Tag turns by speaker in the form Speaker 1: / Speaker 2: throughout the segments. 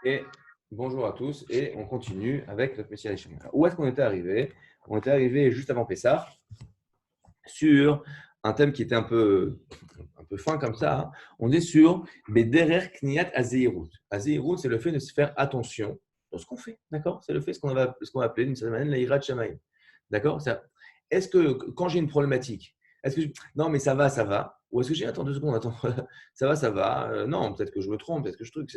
Speaker 1: Et bonjour à tous, et on continue avec notre Messie Hachem. Où est-ce qu'on était arrivé? On était arrivé juste avant Pessah sur un thème qui était un peu fin comme ça. Hein. On est sur Bederer Kniat Azeirut. Azeirut, c'est le fait de se faire attention dans ce qu'on fait. D'accord? C'est le fait ce qu'on va appeler d'une certaine manière l'Irat Shamayim. D'accord? Est-ce que quand j'ai une problématique, non, mais ça va, ça va. Ou est-ce que j'ai attends 2 secondes, attends, ça va, non, peut-être que je me trompe, peut-être que je truc.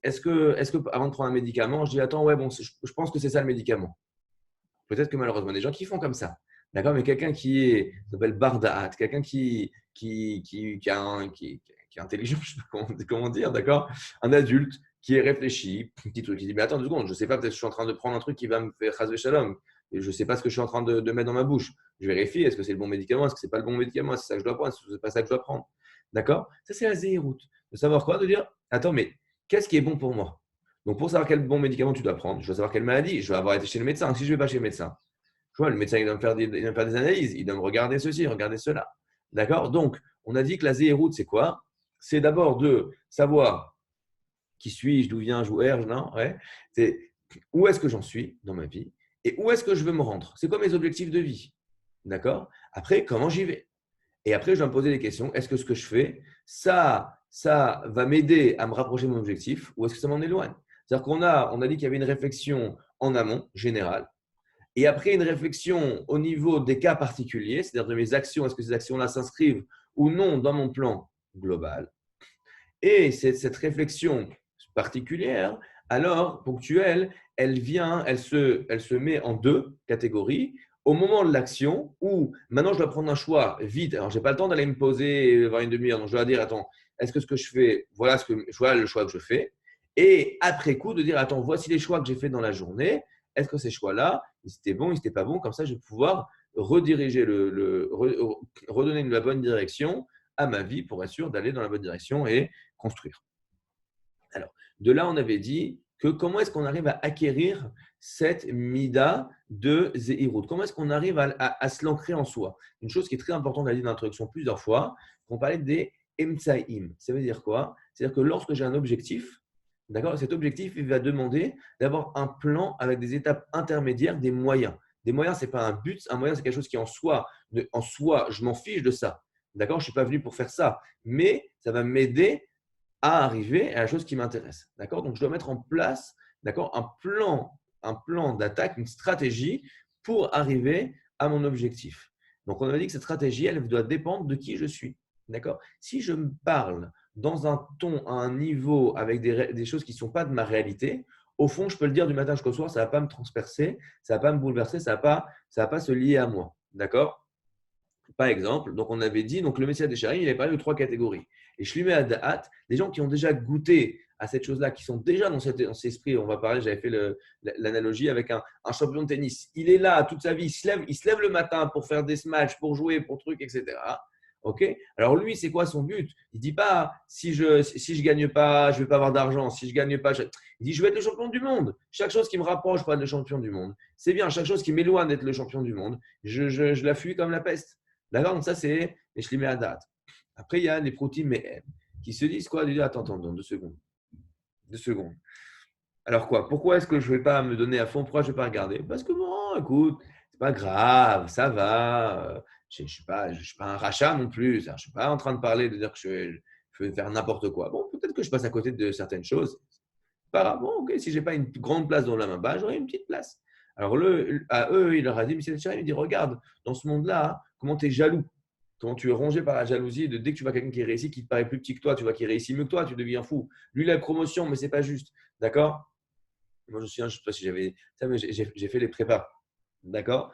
Speaker 1: Est-ce que avant de prendre un médicament, je dis attends, ouais, bon, je pense que c'est ça le médicament. Peut-être que malheureusement, des gens qui font comme ça. D'accord, mais quelqu'un qui s'appelle Bardaat, quelqu'un qui est intelligent, je ne sais pas comment dire, d'accord, un adulte qui est réfléchi, petit truc, qui dit mais attends 2 secondes, je ne sais pas, peut-être que je suis en train de prendre un truc qui va me faire chasver shalom, et je ne sais pas ce que je suis en train de mettre dans ma bouche. Je vérifie, est-ce que c'est le bon médicament, est-ce que c'est pas le bon médicament, est-ce que c'est ça que je dois prendre, est-ce que c'est pas ça que je dois prendre. D'accord? Ça, c'est la zéroute. De savoir quoi? De dire attends, mais qu'est-ce qui est bon pour moi? Donc, pour savoir quel bon médicament tu dois prendre, je dois savoir quelle maladie, je dois avoir été chez le médecin. Si je ne vais pas chez le médecin, je vois, le médecin, il doit me faire des analyses, il doit me regarder ceci, regarder cela. D'accord? Donc, on a dit que la zéroute, c'est quoi? C'est d'abord de savoir qui suis-je, d'où viens-je, où erge, non? Ouais. C'est où est-ce que j'en suis dans ma vie et où est-ce que je veux me rendre? C'est quoi mes objectifs de vie? D'accord? Après, comment j'y vais? Et après, je dois me poser des questions. Est-ce que ce que je fais, ça va m'aider à me rapprocher de mon objectif ou est-ce que ça m'en éloigne? C'est-à-dire qu'on a dit qu'il y avait une réflexion en amont, générale, et après une réflexion au niveau des cas particuliers, c'est-à-dire de mes actions, est-ce que ces actions-là s'inscrivent ou non dans mon plan global? Et cette réflexion particulière, alors ponctuelle, elle se met en 2 catégories. Au moment de l'action, où maintenant je dois prendre un choix vite, alors je n'ai pas le temps d'aller me poser et avoir une demi-heure, donc je dois dire, attends, est-ce que ce que je fais, voilà le choix que je fais. Et après coup, de dire, attends, voici les choix que j'ai fait dans la journée, est-ce que ces choix-là, ils étaient bons, ils n'étaient pas bons, comme ça je vais pouvoir rediriger redonner la bonne direction à ma vie pour être sûr d'aller dans la bonne direction et construire. Alors, de là, on avait dit que comment est-ce qu'on arrive à acquérir cette mida de Zehirut? Comment est-ce qu'on arrive à se l'ancrer en soi? Une chose qui est très importante, on l'a dit dans l'introduction plusieurs fois, on parlait des Emtsaïm. Ça veut dire quoi? C'est-à-dire que lorsque j'ai un objectif, d'accord, cet objectif il va demander d'avoir un plan avec des étapes intermédiaires, des moyens. Des moyens, ce n'est pas un but, un moyen, c'est quelque chose qui en soi, je m'en fiche de ça. D'accord, je ne suis pas venu pour faire ça, mais ça va m'aider à arriver à la chose qui m'intéresse. D'accord? Donc, je dois mettre en place, d'accord, un plan d'attaque, une stratégie pour arriver à mon objectif. Donc, on a dit que cette stratégie, elle doit dépendre de qui je suis. D'accord? Si je me parle dans un ton, à un niveau, avec des choses qui ne sont pas de ma réalité, au fond, je peux le dire du matin jusqu'au soir, ça ne va pas me transpercer, ça ne va pas me bouleverser, ça va pas se lier à moi. D'accord? Par exemple, donc on avait dit, donc le Messie des Charim, il avait parlé de 3 catégories. Et je lui mets à Da'at, des gens qui ont déjà goûté à cette chose-là, qui sont déjà dans cet esprit. On va parler, j'avais fait l'analogie avec un champion de tennis. Il est là toute sa vie, il se lève le matin pour faire des matchs, pour jouer, pour trucs, etc. Ok. Alors lui, c'est quoi son but? Il dit pas si je gagne pas, je vais pas avoir d'argent. Si je gagne pas, il dit je vais être le champion du monde. Chaque chose qui me rapproche pas le champion du monde, c'est bien. Chaque chose qui m'éloigne d'être le champion du monde, je la fuis comme la peste. D'accord? Donc, ça, c'est les shlimei à date. Après, il y a les protéines, mais qui se disent quoi? Attends, 2 secondes. 2 secondes. Alors quoi? Pourquoi est-ce que je ne vais pas me donner à fond? Pourquoi je ne vais pas regarder? Parce que bon, écoute, c'est pas grave, ça va. Je ne suis pas un rachat non plus. Je ne suis pas en train de parler, de dire que je vais faire n'importe quoi. Bon, peut-être que je passe à côté de certaines choses. Pas grave. Bon, ok, si je n'ai pas une grande place dans la main, bah, j'aurai une petite place. Alors, à eux, il leur a dit, Michel Charim, il dit, regarde, dans ce monde-là, comment tu es jaloux, comment tu es rongé par la jalousie, dès que tu vois quelqu'un qui réussit, qui te paraît plus petit que toi, tu vois qu'il réussit mieux que toi, tu deviens fou. Lui, il a la promotion, mais ce n'est pas juste. D'accord? Moi, je me souviens, je ne sais pas si j'avais ça, mais j'ai fait les prépas. D'accord?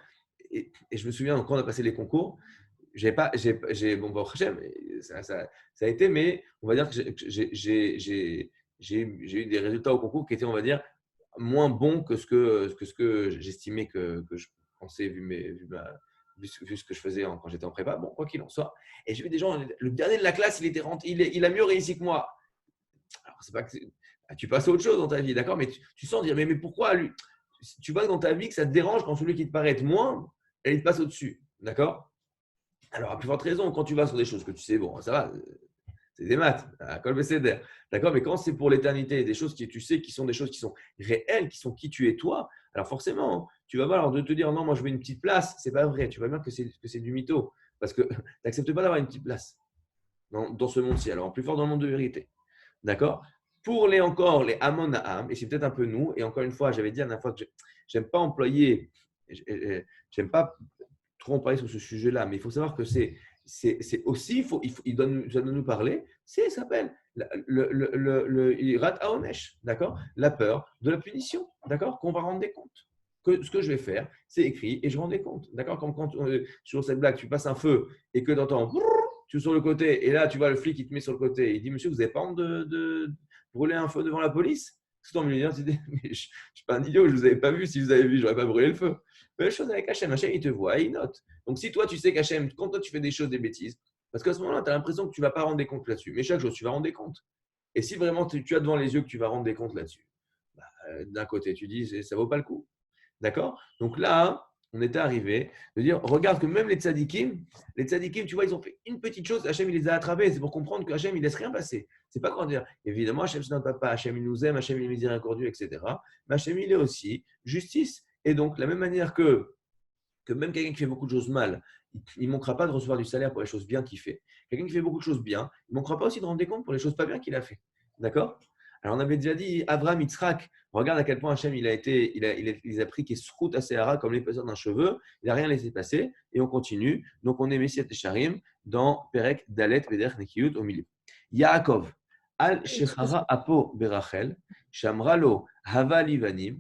Speaker 1: Et je me souviens, quand on a passé les concours, j'ai pas, bon, bon, ça a été, mais on va dire que j'ai eu des résultats au concours qui étaient, on va dire, moins bons que ce que j'estimais que je pensais, vu ce que je faisais quand j'étais en prépa. Bon, quoi qu'il en soit. Et j'ai vu des gens, le dernier de la classe, il a mieux réussi que moi. Alors, c'est pas que tu passes à autre chose dans ta vie, d'accord? Mais tu sens dire, mais pourquoi lui? Tu vois dans ta vie que ça te dérange quand celui qui te paraît être moins, il te passe au-dessus, d'accord? Alors, à plus forte raison, quand tu vas sur des choses que tu sais, bon, ça va, c'est des maths, à Kol Besséder. D'accord? Mais quand c'est pour l'éternité, des choses qui tu sais qui sont des choses qui sont réelles, qui sont qui tu es toi, alors forcément, tu vas voir, alors de te dire non, moi je veux une petite place, c'est pas vrai. Tu vois bien que c'est du mytho. Parce que tu n'acceptes pas d'avoir une petite place dans ce monde-ci. Alors, plus fort dans le monde de vérité. D'accord? Pour les Amon Aham, et c'est peut-être un peu nous, et encore une fois, j'avais dit la dernière fois que j'aime pas employer, j'aime pas trop employer sur ce sujet-là, mais il faut savoir que c'est aussi, il doit nous parler, ça s'appelle le Irat Haonesh, d'accord? La peur de la punition, d'accord? Qu'on va rendre des comptes. Que ce que je vais faire, c'est écrit et je rends des comptes, d'accord? Comme quand, sur cette blague, tu passes un feu et que tu entends tu es sur le côté, et là, tu vois le flic qui te met sur le côté. Il dit, monsieur, vous n'avez pas honte de brûler un feu devant la police? Tout en me disant, tu dis, mais je ne suis pas un idiot, je ne vous avais pas vu. Si vous avez vu, je n'aurais pas brûlé le feu. Mais la chose avec Hachem, Hachem, il te voit et il note. Donc, si toi, tu sais qu'Hachem, quand toi, tu fais des choses, des bêtises, parce qu'à ce moment-là, tu as l'impression que tu ne vas pas rendre des comptes là-dessus. Mais chaque jour, tu vas rendre des comptes. Et si vraiment tu as devant les yeux que tu vas rendre des comptes là-dessus, bah, d'un côté, tu dis, ça ne vaut pas le coup. D'accord? Donc là, on était arrivé de dire, regarde que même les tzadikim, tu vois, ils ont fait une petite chose, Hachem, il les a attrapés. C'est pour comprendre que Hachem, il laisse rien passer. C'est pas quoi dire. Évidemment, Hachem, c'est notre papa, Hachem, il nous aime, Hachem, il est miséricordieux, etc. Mais Hachem, il est aussi justice. Et donc, de la même manière que même quelqu'un qui fait beaucoup de choses mal, il ne manquera pas de recevoir du salaire pour les choses bien qu'il fait. Quelqu'un qui fait beaucoup de choses bien, il ne manquera pas aussi de rendre des comptes pour les choses pas bien qu'il a fait. D'accord? Alors, on avait déjà dit, Abraham, Yitzhak, regarde à quel point Hachem, il a pris Kesrout à Sehara comme l'épaisseur d'un cheveu, il n'a rien laissé passer, et on continue. Donc, on est Messiat et Sharim dans Perek Dalet Veder Nekiyut au milieu. Yaakov, Al Shechara Apo Berachel, Shamralo Hava Livanim,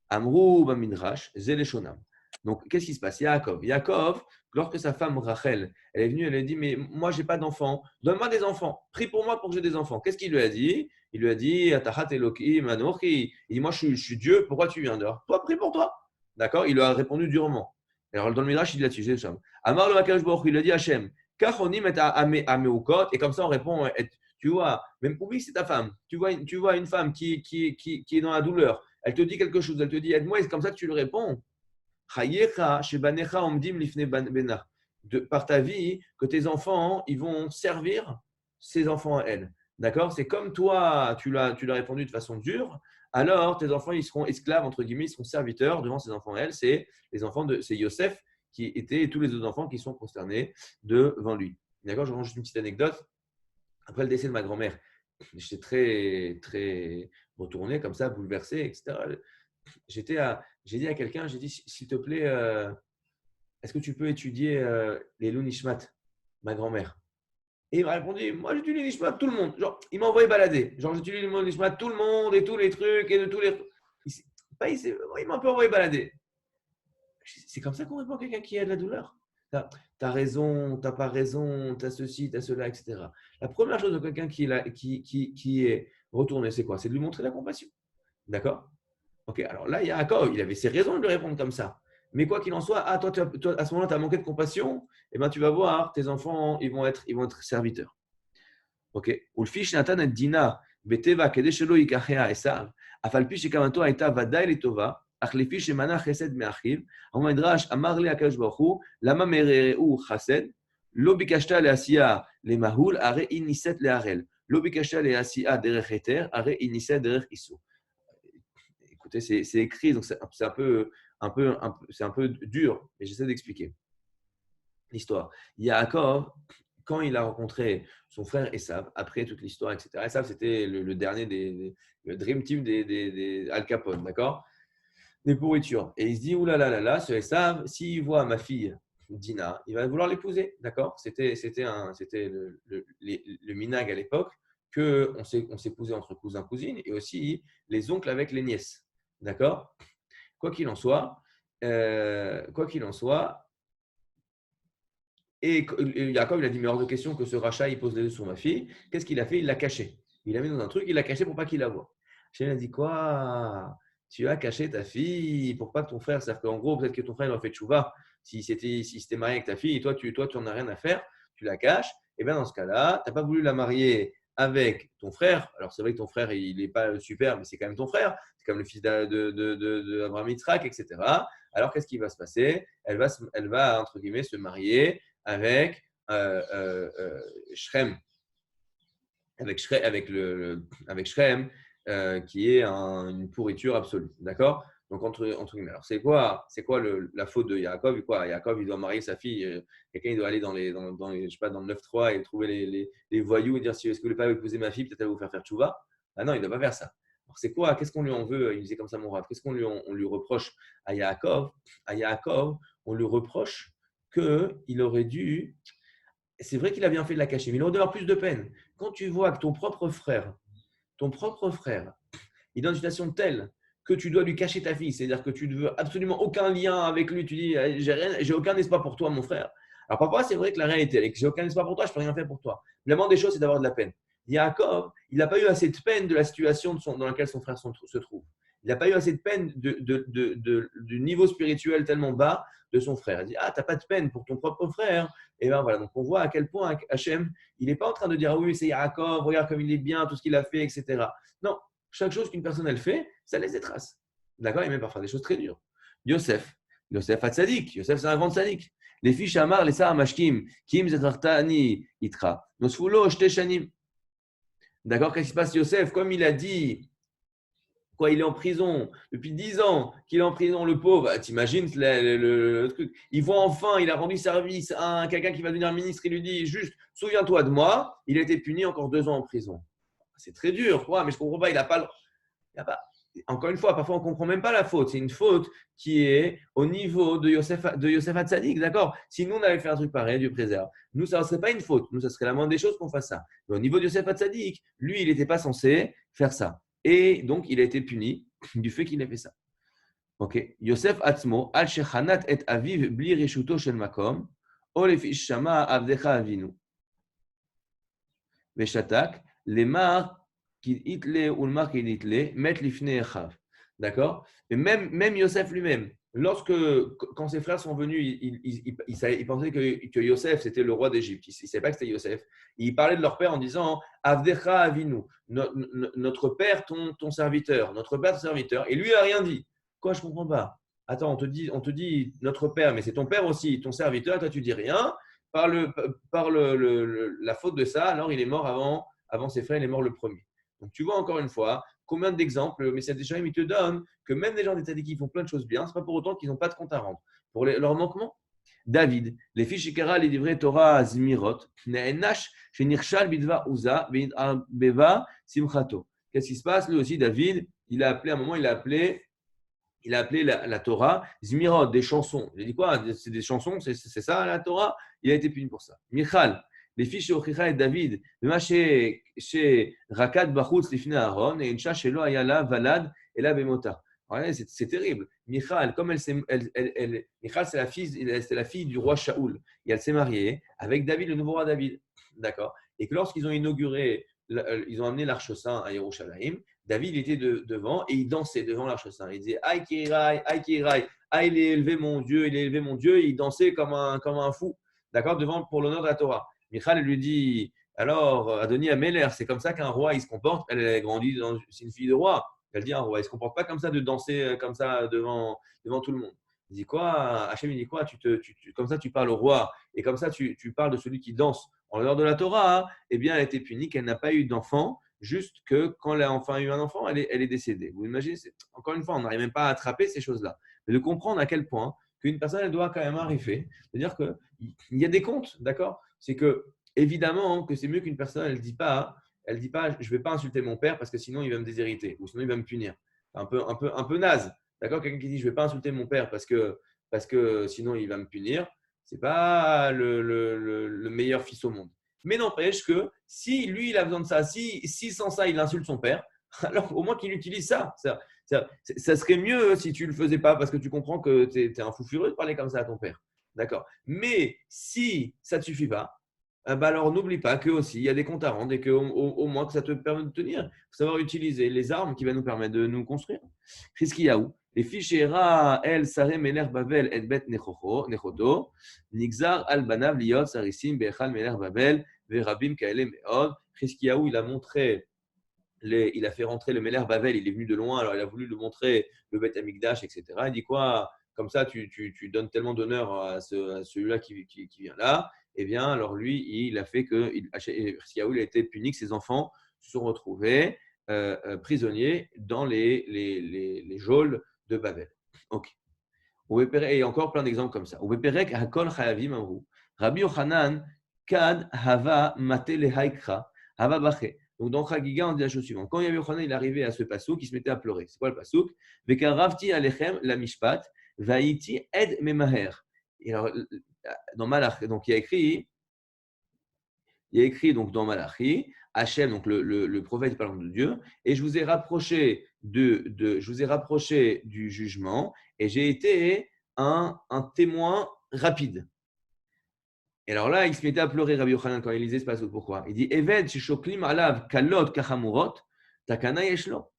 Speaker 1: Amrou Baminrash, Zeleshonam. Donc, qu'est-ce qui se passe? Yaakov, lorsque sa femme Rachel, elle est venue, elle a dit, mais moi, je n'ai pas d'enfants. Donne-moi des enfants. Prie pour moi pour que j'ai des enfants. Qu'est-ce qu'il lui a dit? Il lui a dit, Atahat Elohim Anochi. Il dit, moi, je suis Dieu, pourquoi tu viens dehors? Toi, prie pour toi. D'accord? Il lui a répondu durement. Alors, dans le Midrash, il dit là-dessus, c'est ça. Amar le Hakadosh Baruch Hu, il a dit Hachem, Kachonim et Ameukot. Et comme ça, on répond, tu vois, même pour lui, c'est ta femme. Tu vois une femme qui est dans la douleur. Elle te dit quelque chose, elle te dit, aide-moi, et c'est comme ça que tu lui réponds. Par ta vie, que tes enfants, ils vont servir ses enfants à elle. D'accord? C'est comme toi, tu l'as répondu de façon dure, alors tes enfants, ils seront esclaves, entre guillemets, ils seront serviteurs devant ses enfants à elle. C'est Yosef qui était et tous les autres enfants qui sont prosternés devant lui. D'accord? Je rends juste une petite anecdote. Après le décès de ma grand-mère, j'étais très, très retourné comme ça, bouleversé, etc. J'ai dit à quelqu'un, j'ai dit, s'il te plaît, est-ce que tu peux étudier les Lunishmat, ma grand-mère? Et il m'a répondu, moi j'étudie les Lunishmat, tout le monde. Genre, il m'a envoyé balader. Genre, j'étudie les Lunishmat, tout le monde et tous les trucs et de tous les. Il m'a un peu envoyé balader. C'est comme ça qu'on répond à quelqu'un qui a de la douleur. Tu as raison, tu n'as pas raison, tu as ceci, tu as cela, etc. La première chose de quelqu'un qui est retourné, c'est quoi? C'est de lui montrer la compassion. D'accord? Ok, alors là, Yaakov, il avait ses raisons de lui répondre comme ça. Mais quoi qu'il en soit, toi, à ce moment-là, tu as manqué de compassion, et ben, tu vas voir, tes enfants, ils vont être serviteurs. Ok. Ulfish Nathan et Dina, Beteva, Kedeshelo, Ikachea, Esav, Afalpi, Shekamato, Aita, Vadaï, Letova, Achlefi, Shemana, Chesed, Meachiv, Amadrash, Amarle, Akash Bachu, Lama Mereu, Chased, Lobikashta, le Asiya, le Mahul, Are Iniset, le Harel, Lobikashta, le Asiya, Derech Eter, Are Iniset, Derech Isu. Écoutez, c'est écrit, donc c'est un peu dur, mais j'essaie d'expliquer l'histoire. Yaakov, quand il a rencontré son frère Esav, après toute l'histoire, etc. Esav, c'était le dernier le Dream Team des Al Capone, d'accord? Des pourritures. Et il se dit, oulala, là, là, là, ce Esav, s'il voit ma fille Dina, il va vouloir l'épouser, d'accord? C'était le minag à l'époque qu'on s'épousait entre cousins, cousines, et aussi les oncles avec les nièces. D'accord? Quoi qu'il en soit, et Jacob, il a dit, mais hors de question que ce rachat, il pose les yeux sur ma fille. Qu'est-ce qu'il a fait? Il l'a caché. Il l'a mis dans un truc, il l'a caché pour pas qu'il la voie. Hachem a dit, quoi? Tu as caché ta fille pour pas que ton frère, c'est-à-dire qu'en gros, peut-être que ton frère, il a fait tchouva. Si c'était marié avec ta fille, et toi, tu n'en as rien à faire, tu la caches. Et bien, dans ce cas-là, tu n'as pas voulu la marier avec ton frère. Alors, c'est vrai que ton frère, il n'est pas super, mais c'est quand même ton frère. C'est comme le fils d'Abraham Yitzhak, etc. Alors, qu'est-ce qui va se passer? Elle va, entre guillemets, se marier avec Shrem. avec Shrem, qui est une pourriture absolue. D'accord? Donc, entre guillemets. Alors, c'est quoi la faute de Yaakov? Quoi? Yaakov, il doit marier sa fille. Quelqu'un, il doit aller je sais pas, dans le 9-3 et trouver les voyous et dire si est-ce que vous voulez pas épouser ma fille, peut-être elle va vous faire tchouva. Ah non, il ne doit pas faire ça. Alors, c'est quoi? Qu'est-ce qu'on lui en veut? Il disait comme ça, mon rave. Qu'est-ce qu'on lui reproche à Yaakov? À Yaakov, on lui reproche qu'il aurait dû. C'est vrai qu'il a bien fait de la cacher, mais il aurait dû avoir plus de peine. Quand tu vois que ton propre frère, il est dans une situation telle que tu dois lui cacher ta fille, c'est-à-dire que tu ne veux absolument aucun lien avec lui, tu dis j'ai aucun espoir pour toi, mon frère. Alors, papa, c'est vrai que la réalité, elle est que j'ai aucun espoir pour toi, je ne peux rien faire pour toi. La moindre des choses, c'est d'avoir de la peine. Yaakov, il n'a pas eu assez de peine de la situation dans laquelle son frère se trouve. Il n'a pas eu assez de peine du niveau spirituel tellement bas de son frère. Il dit ah, tu n'as pas de peine pour ton propre frère. Et bien voilà, donc on voit à quel point Hachem, il n'est pas en train de dire ah oui, c'est Yaakov, regarde comme il est bien, tout ce qu'il a fait, etc. Non, chaque chose qu'une personne elle fait, ça laisse des traces. D'accord? Et même parfois des choses très dures. Yosef Hatzadik. Yosef, c'est un grand tzaddik. Les filles Shamar, les Sar Mashkim, Kim Zetartani Itra. Nosfulo Shteshanim. D'accord? Qu'est-ce qui se passe, Yosef? Comme il a dit, quoi, il est en prison depuis 10 ans, qu'il est en prison, le pauvre. Ah, t'imagines le truc. Il voit enfin, il a rendu service à quelqu'un qui va devenir ministre. Il lui dit juste, souviens-toi de moi. Il a été puni encore 2 ans en prison. C'est très dur, quoi, mais je ne comprends pas. Il a pas. Encore une fois, parfois on ne comprend même pas la faute. C'est une faute qui est au niveau de Yosef Hatzadik, d'accord? Si nous, on avait fait un truc pareil, Dieu préserve, nous, ça ne serait pas une faute. Nous, ça serait la moindre des choses qu'on fasse ça. Mais au niveau de Yosef Hatzadik, lui, il n'était pas censé faire ça. Et donc, il a été puni du fait qu'il ait fait ça. Ok. Yosef Atzmo, al shechanat et aviv bli reshuto shel makom, o lefish shama avdecha avinu. Veshatak, lemar qu'il itle ou le mar qu'il itle, met lifne echav. D'accord? Et même Yosef lui-même, quand ses frères sont venus, il pensait que Yosef, c'était le roi d'Égypte. Il ne savait pas que c'était Yosef. Il parlait de leur père en disant Avdecha avinu, notre père, ton serviteur, notre père, ton serviteur. Et lui, il n'a rien dit. Quoi, je ne comprends pas. Attends, on te dit notre père, mais c'est ton père aussi, ton serviteur, toi, tu dis rien. Par la faute de ça, alors il est mort avant ses frères, il est mort le premier. Donc tu vois encore une fois, combien d'exemples le Messias des il te donne que même des gens des tzadikim qui font plein de choses bien, ce n'est pas pour autant qu'ils n'ont pas de compte à rendre. Pour leur manquement, David, les fiches Shikara, les livrets Torah Zmirot, Ne'enash, Shenirshal Bidva Uza, Beva Simchato. Qu'est-ce qui se passe? Lui aussi, David, il a appelé la Torah Zmirot, des chansons. Il a dit quoi? C'est des chansons, c'est ça la Torah? Il a été puni pour ça. Michal, les fiches chez Ochicha et David, chez Rakat Bachutz Lifne Aaron, et Incha Shelo Ayala Valad et la Bemota. C'est terrible. Michal, comme Michal, c'est la fille du roi Shaoul. Et elle s'est mariée avec David, le nouveau roi David. D'accord? Et que lorsqu'ils ont inauguré, ils ont amené l'Arche Saint à Yerushalayim, David était devant et il dansait devant l'Arche Saint. Il disait Aïe Kirai, Aïe Kirai, Aïe, il est élevé mon Dieu, il est élevé mon Dieu. Et il dansait comme un fou, d'accord, pour l'honneur de la Torah. Michal lui dit alors, Adoni Améler, c'est comme ça qu'un roi il se comporte. Elle a grandi, c'est une fille de roi. Elle dit un roi, il ne se comporte pas comme ça de danser comme ça devant tout le monde. Il dit quoi? Hachem, il dit quoi? Comme ça, tu parles au roi et comme ça, tu parles de celui qui danse en l'honneur de la Torah. Hein, eh bien, elle a été punie qu'elle n'a pas eu d'enfant, juste que quand elle a enfin eu un enfant, elle est décédée. Vous imaginez, encore une fois, on n'arrive même pas à attraper ces choses-là. Mais de comprendre à quel point qu'une personne, elle doit quand même arriver. C'est-à-dire qu'il y a des comptes, d'accord? C'est que, évidemment, que c'est mieux qu'une personne, elle ne dit pas, je ne vais pas insulter mon père parce que sinon il va me déshériter ou sinon il va me punir. Un peu naze. D'accord? Quelqu'un qui dit je ne vais pas insulter mon père parce que sinon il va me punir, ce n'est pas le meilleur fils au monde. Mais n'empêche que si lui il a besoin de ça, si sans ça il insulte son père, alors au moins qu'il utilise ça. Ça serait mieux si tu ne le faisais pas parce que tu comprends que tu es un fou furieux de parler comme ça à ton père. D'accord? Mais si ça ne te suffit pas, alors n'oublie pas qu'eux aussi, il y a des comptes à rendre et qu'au moins que ça te permet de tenir. Il faut savoir utiliser les armes qui vont nous permettre de nous construire. Chizkiyahu, les fichiers Ra, El, Sarem, Meler, Bavel, Et Bet, Nechoto, Nixar, Al, Banav, Liot, Sarissim, Bechal, Meler, Bavel, Verabim, Kaele, Meod. Chizkiyahu, il a fait rentrer le Meler Bavel, il est venu de loin, alors il a voulu lui montrer le Bet Amikdash, etc. Il dit quoi? Comme ça, tu donnes tellement d'honneur à celui-là qui vient là. eh bien, alors lui, il a fait que Yahou il a été puni, que ses enfants se sont retrouvés prisonniers dans les geôles de Babel. Ok. Et encore plein d'exemples comme ça. Rabbi Yochanan, Kad Hava Mate Lehaikra, Hava Bache. Donc dans Chagiga, on dit la chose suivante. Quand Rabbi Yochanan il est arrivé à ce pasouk, il se mettait à pleurer. C'est quoi le pasouk? Vekaravti Alechem la Mishpat, Vaiti Ed Memaher. Et alors, dans Malach, donc il y a écrit donc dans Malachi, Hachem, donc le prophète parlant de Dieu, et je vous ai rapproché je vous ai rapproché du jugement, et j'ai été un témoin rapide. Et alors là, il se mettait à pleurer, Rabbi Yochanan, quand il lisait ce passage. Pourquoi? Il dit Eved shishoklim alav kalot kachamurot takana yeshlo.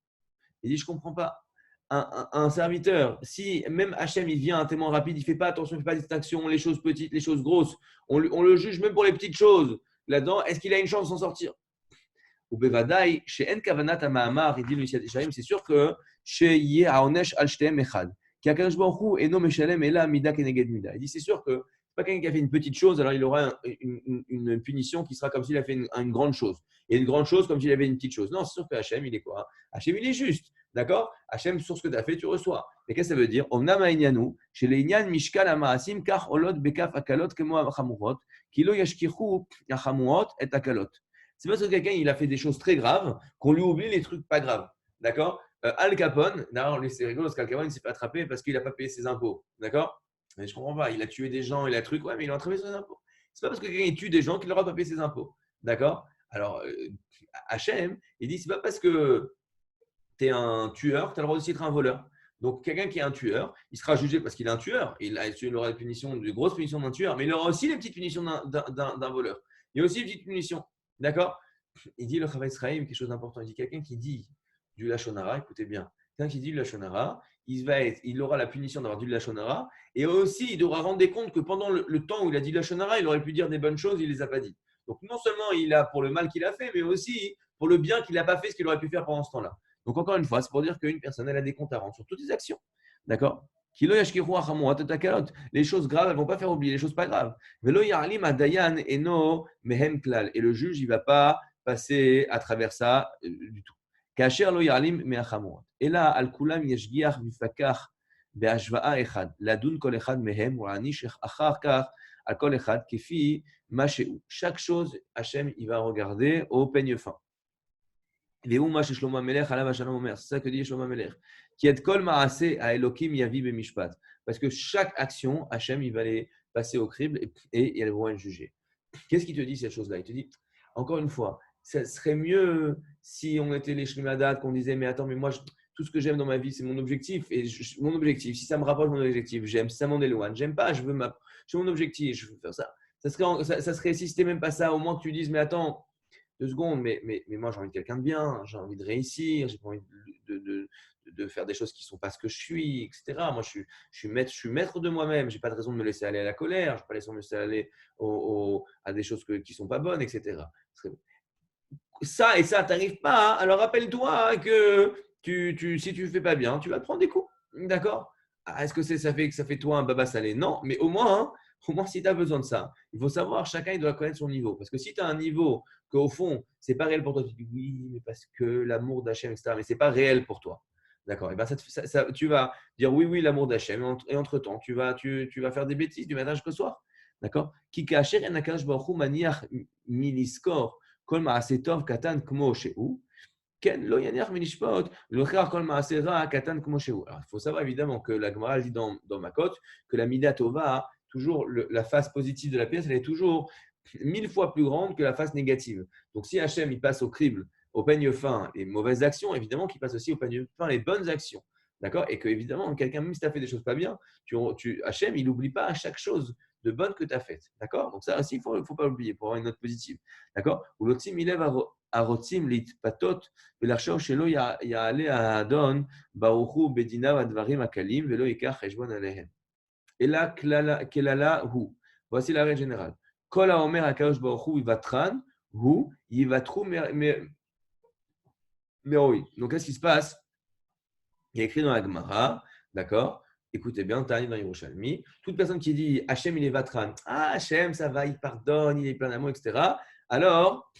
Speaker 1: Il dit je ne comprends pas. Un serviteur, si même Hachem il vient un témoin rapide, il ne fait pas attention, il ne fait pas distinction, les choses petites, les choses grosses, on le juge même pour les petites choses. Là-dedans, est-ce qu'il a une chance de s'en sortir? Ou Bevadaï, chez En Kavanat Amahar, il dit le c'est sûr que chez Yeh Aonesh Al Shtem Echad, qui a Kadosh Baruch Hu Eno Meshalem Ela Mida Keneged Mida. Il dit c'est sûr que c'est pas quelqu'un qui a fait une petite chose, alors il aura une punition qui sera comme s'il a fait une grande chose. Et une grande chose comme s'il avait une petite chose. Non, c'est sûr que Hachem, il est quoi? Hachem, il est juste. D'accord? Hachem, sur ce que tu as fait, tu reçois. Mais qu'est-ce que ça veut dire? Omnam Ha'inyanou, chez les Inyan Mishkal Amaasim, Kach Olot Bekaf Akalot Kemo Achamurot, Kilo Yashkichu Achamurot et Akalot. C'est parce que quelqu'un il a fait des choses très graves qu'on lui oublie les trucs pas graves. D'accord? Al Capone, d'ailleurs, lui, c'est rigolo parce qu'Al Capone, il s'est fait attraper parce qu'il n'a pas payé ses impôts. D'accord? Mais je ne comprends pas. Il a tué des gens, il a truc, ouais, mais il a attrapé ses impôts. C'est pas parce que quelqu'un il tue des gens qu'il n'aura pas payé ses impôts. D'accord? Alors, Hachem, il dit c'est pas parce que tu es un tueur que tu as le droit aussi d'être un voleur. Donc, quelqu'un qui est un tueur, il sera jugé parce qu'il est un tueur. Il aura de grosses punitions d'un tueur, mais il aura aussi les petites punitions d'un voleur. Il y a aussi les petites punitions. D'accord? Il dit le Chava Israël, quelque chose d'important. Il dit quelqu'un qui dit du Lachonara, écoutez bien, quelqu'un qui dit du Lachonara, il aura la punition d'avoir dit du Lachonara, et aussi il devra rendre des comptes que pendant le temps où il a dit du Lachonara, il aurait pu dire des bonnes choses, il ne les a pas dit. Donc non seulement il a pour le mal qu'il a fait, mais aussi pour le bien qu'il n'a pas fait, ce qu'il aurait pu faire pendant ce temps-là. Donc encore une fois, c'est pour dire qu'une personne, elle a des comptes à rendre sur toutes ses actions. D'accord? Les choses graves, elles ne vont pas faire oublier les choses pas graves. Et le juge, il ne va pas passer à travers ça du tout. Et là, al-kulam yashgiach vifakach be'ashva'a echad, ladun kol echad mehem, u'anish achar kach al kol echad kefi mashe'u. Chaque chose, Hachem, il va regarder au peigne fin. C'est ça que dit Shlomo Amelech. Qui est kol maaseh à Elokim yavi bemishpat. Parce que chaque action, Hachem, il va les passer au crible et ils vont être jugés. Qu'est-ce qu'il te dit cette chose-là? Il te dit, encore une fois, ça serait mieux si on était les Shlimadat, qu'on disait, mais attends, mais moi, tout ce que j'aime dans ma vie, c'est mon objectif. Et mon objectif, si ça me rapproche de mon objectif, j'aime. Si ça m'en éloigne, j'aime pas, j'ai mon objectif, je veux faire ça. Ça serait si c'était même pas ça, au moins que tu dises, mais attends, 2 secondes, mais moi j'ai envie de quelqu'un de bien, j'ai envie de réussir, j'ai pas envie de faire des choses qui ne sont pas ce que je suis, etc. Moi je suis maître de moi-même, je n'ai pas de raison de me laisser aller à la colère, je n'ai pas de raison de me laisser aller à des choses qui ne sont pas bonnes, etc. Ça et ça, tu n'arrives pas, hein. Alors rappelle-toi que si tu ne fais pas bien, tu vas te prendre des coups. D'accord? Est-ce que ça fait toi un baba salé? Non, mais au moins si tu as besoin de ça, il faut savoir, chacun il doit connaître son niveau. Parce que si tu as un niveau qu'au fond, c'est pas réel pour toi, tu dis oui, mais parce que l'amour d'Hachem, etc. Mais c'est pas réel pour toi. D'accord? Et ben tu vas dire oui, l'amour d'Hachem. Et entre-temps, tu vas faire des bêtises du matin jusqu'au soir. D'accord? Qui kacher en akash baruch hu maniach miliskor kol maaseh tov katan kmo shehu. Alors, il faut savoir évidemment que la Gemara dit dans Makot que la Mida Tova, toujours la face positive de la pièce, elle est toujours 1000 fois plus grande que la face négative. Donc, si Hachem il passe au crible, au peigne fin les mauvaises actions, évidemment qu'il passe aussi au peigne fin les bonnes actions. D'accord? Et que, évidemment, quelqu'un, même si tu as fait des choses pas bien, Hachem, il n'oublie pas à chaque chose de bonne que tu as faite. D'accord? Donc, ça aussi, il ne faut pas l'oublier pour avoir une note positive. D'accord? Ou l'autre, il lève הרוצים להתפתות ולחשוב שלא יעלה האדון ברוך הוא בדיניו הדברים הקלים ולא ייקח חשבון עליהם. אלא כללה הוא. Voici la règle générale. כל האומר הקדוש ברוך הוא יבטחן, הוא יבטחו מרואי. Donc, qu'est-ce qui se passe? Il y a écrit dans la Gemara, d'accord? Écoutez bien, Tani dans Yerushalmi, toute personne qui dit Hachem il est Vatran, ah Hachem ça va, il pardonne, il est plein d'amour, etc. Alors,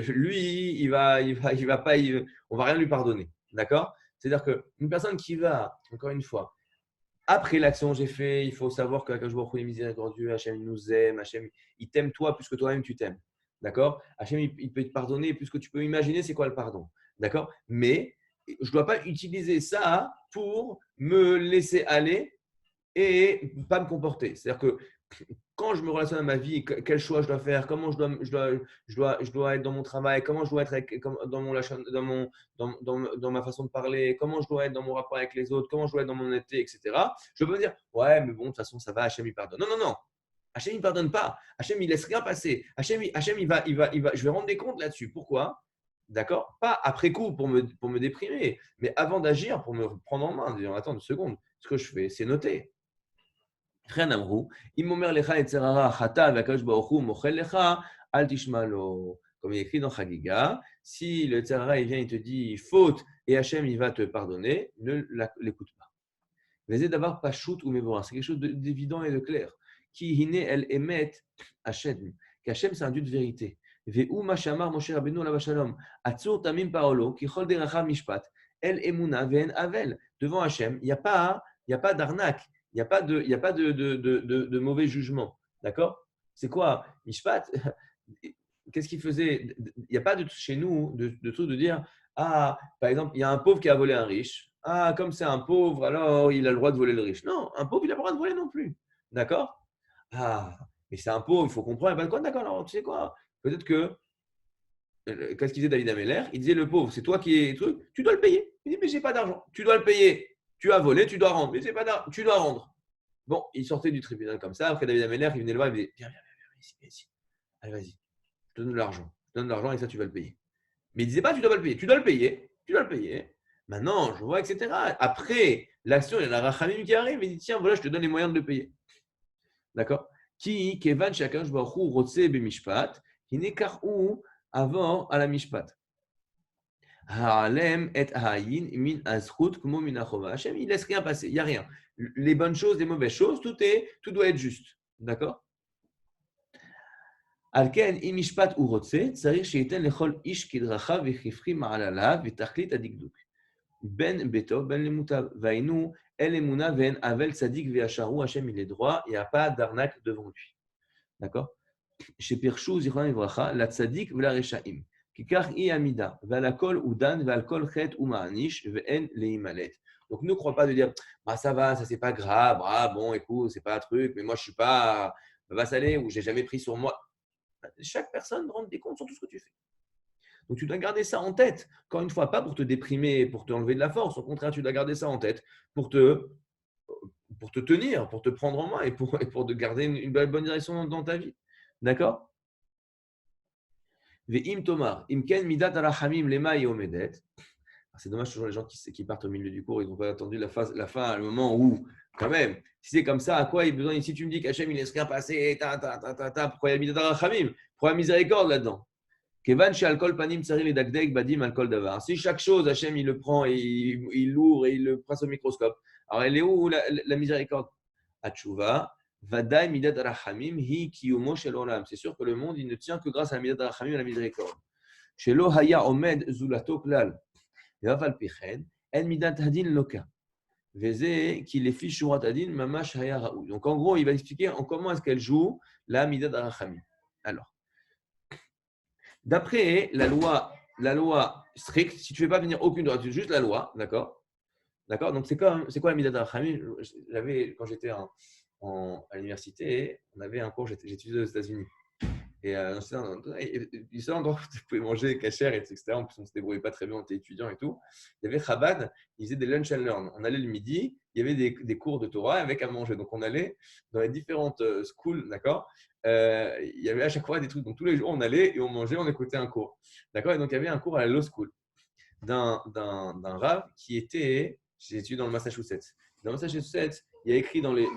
Speaker 1: lui, il va pas, on va rien lui pardonner, d'accord? C'est-à-dire qu'une personne qui va, encore une fois, après l'action que j'ai fait, il faut savoir que quand je vois est miséricordieux, Hachem il nous aime, Hachem il t'aime toi plus que toi-même tu t'aimes, d'accord? Hachem il peut te pardonner plus que tu peux imaginer c'est quoi le pardon, d'accord? Mais je ne dois pas utiliser ça pour me laisser aller et pas me comporter. C'est-à-dire que quand je me relationne à ma vie, quel choix je dois faire, comment je dois être dans mon travail, comment je dois être dans ma façon de parler, comment je dois être dans mon rapport avec les autres, comment je dois être dans mon honnêteté, etc. Je peux me dire, ouais, mais bon, de toute façon, ça va, Hachem, il pardonne. Non, non, non. Hachem, il ne pardonne pas. Hachem, il laisse rien passer. Hachem, je vais rendre des comptes là-dessus. Pourquoi? D'accord? Pas après coup pour me déprimer, mais avant d'agir, pour me prendre en main, dire, attends 2 secondes, ce que je fais, c'est noter. Rien amrou. Imomer lecha etzerara chata v'akadosh baruch hu mochel lecha al tishma lo. Comme il est écrit dans Chagiga, si le etzerara il vient, il te dit faute et Hachem il va te pardonner, ne l'écoute pas. Vezé d'avoir pas shoot ou mevora, c'est quelque chose d'évident et de clair. Qui hine el emet Hachem, qu'Hachem c'est un Dieu de vérité. Ve'u ma shamar Moshe Rabbeinu alav shalom, atzur tamim parolo, ki chol deracha mishpat, el emuna ve'en avel. Devant Hachem, il n'y a pas d'arnaque. Il n'y a pas de mauvais jugement. D'accord? C'est quoi? Mishpat, qu'est-ce qu'il faisait? Il n'y a pas chez nous de truc de dire, ah, par exemple, il y a un pauvre qui a volé un riche. Ah, comme c'est un pauvre, alors il a le droit de voler le riche. Non, un pauvre, il n'a pas le droit de voler non plus. D'accord? Ah, mais c'est un pauvre, il faut comprendre. Ben, quoi, d'accord, alors tu sais quoi? Peut-être que, qu'est-ce qu'il disait David Ameller? Il disait, le pauvre, c'est toi qui es truc, tu dois le payer. Il dit, mais j'ai pas d'argent. Tu dois le payer. Tu as volé, tu dois rendre. Mais c'est pas d'argent, tu dois rendre. Bon, il sortait du tribunal comme ça. Après, David Ameller, il venait le voir, il me disait viens ici. Allez, vas-y, je te donne de l'argent. Je te donne de l'argent et ça, tu vas le payer. Mais il ne disait pas tu dois pas le payer. Tu dois le payer. Tu dois le payer. Maintenant, je vois, etc. Après l'action, il y a la Rachamim qui arrive et dit tiens, voilà, je te donne les moyens de le payer. D'accord? Qui, Kevan, chacun, je vois, Rotse, Bemishpat, qui n'est qu'ou avant à la Mishpat. Ha'alem et ha'ayin min azchut kumo min achova. Hachem, il laisse rien passer, il n'y a rien. Les bonnes choses, les mauvaises choses, tout doit être juste. D'accord? על כן, אם משפט הוא רוצה, צריך שייתן לכל איש כדרכיו וכפרי מעלליו ותכלית הדקדוק. בין ביתו, בין למוטב. והיינו, אל אמונה ואין אבל צדיק וישר הוא השם il est droit, il n'y a pas d'arnaque devant lui. D'accord? שפירשו זיכרונם לברכה, לצדיק ולרשעים. כי כך היא עמידה, ועל הכל הוא דן ועל כל חטא הוא מעניש ואין להימלט. Donc ne crois pas de dire, bah ça va, ça c'est pas grave, ah bon, écoute, c'est pas un truc, mais moi je suis pas vassalé ou j'ai jamais pris sur moi. Chaque personne rend des comptes sur tout ce que tu fais. Donc, tu dois garder ça en tête. Encore une fois, pas pour te déprimer, pour te enlever de la force. Au contraire, tu dois garder ça en tête pour te tenir, pour te prendre en main et pour te garder une bonne direction dans ta vie. D'accord? Ve'im tomar, imken midat arachamim lema yomedet. C'est dommage, toujours les gens qui partent au milieu du cours, ils n'ont pas attendu la fin, le moment où, quand même, si c'est comme ça, à quoi il y a besoin? Si tu me dis qu'Hachem, il laisse rien passer, pourquoi il y a midat arachamim? Pourquoi il y a miséricorde là-dedans? Kevan chez Alkol Panim Tsari les Dakdek Badim Alkol Davar. Si chaque chose, Hachem, il le prend et il l'ouvre et il le passe au microscope. Alors, elle est où la miséricorde? Atchouva, Vadaï Midat Arachamim, Hi Kiyumo Shel Olam. C'est sûr que le monde, il ne tient que grâce à la Midat Arachamim et à la miséricorde. Shelo Haya Omed Zulato Klal. Yaval Pichen, En Midat Hadin Loka. Veze qui les fiches Shurat Hadin Mamash Haya Raoul. Donc, en gros, il va expliquer en comment est-ce qu'elle joue la Midat Arachamim. Alors, d'après la loi stricte, si tu ne fais pas venir aucune droite, juste la loi, d'accord? D'accord? Donc, c'est quoi la Midat Rachamim? Quand j'étais à l'université, on avait un cours, j'étudiais aux États-Unis. Et du seul endroit où tu pouvais manger cachère, etc. En plus, on ne se débrouillait pas très bien, on était étudiants et tout. Il y avait Chabad, ils faisaient des lunch and learn. On allait le midi, il y avait des cours de Torah avec à manger. Donc, on allait dans les différentes schools, d'accord? Il y avait à chaque fois des trucs. Donc, tous les jours, on allait et on mangeait, on écoutait un cours. D'accord? Et donc, il y avait un cours à la law school d'un rav qui était, j'ai étudié dans le Massachusetts. Dans le Massachusetts, il y a écrit dans la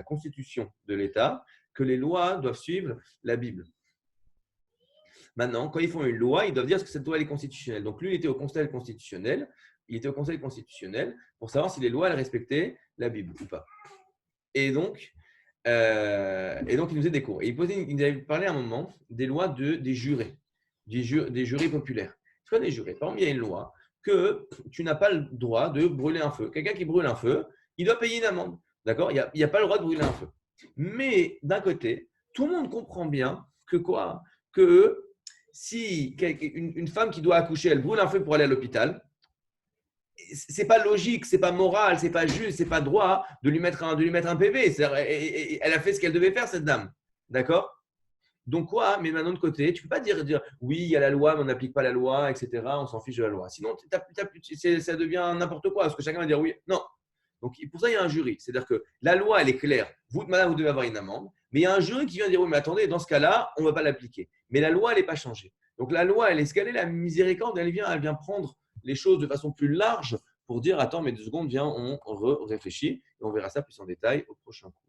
Speaker 1: constitution de l'État que les lois doivent suivre la Bible. Maintenant, quand ils font une loi, ils doivent dire que cette loi est constitutionnelle. Donc, lui, il était au conseil constitutionnel il était au Conseil constitutionnel pour savoir si les lois elles respectaient la Bible ou pas. Et donc, il nous faisait des cours. Et il avait parlé à un moment des lois des jurés, des jurés populaires. C'est quoi des jurés? Par exemple, il y a une loi que tu n'as pas le droit de brûler un feu. Quelqu'un qui brûle un feu, il doit payer une amende. D'accord? Il n'y a pas le droit de brûler un feu. Mais d'un côté, tout le monde comprend bien que quoi? Que si une femme qui doit accoucher, elle brûle un feu pour aller à l'hôpital, c'est pas logique, c'est pas moral, c'est pas juste, c'est pas droit de lui mettre un PV. Elle a fait ce qu'elle devait faire, cette dame. D'accord? Donc quoi? Mais maintenant de côté, tu peux pas dire oui, il y a la loi, mais on n'applique pas la loi, etc. On s'en fiche de la loi. Sinon, ça devient n'importe quoi, parce que chacun va dire oui. Non. Donc pour ça, il y a un jury. C'est-à-dire que la loi, elle est claire. Vous, madame, vous devez avoir une amende. Mais il y a un jury qui vient dire oui, mais attendez, dans ce cas-là, on ne va pas l'appliquer. Mais la loi, elle n'est pas changée. Donc la loi, elle est ce qu'elle est, la miséricorde, elle vient prendre les choses de façon plus large pour dire attends, mais 2 secondes, viens, on réfléchit et on verra ça plus en détail au prochain cours.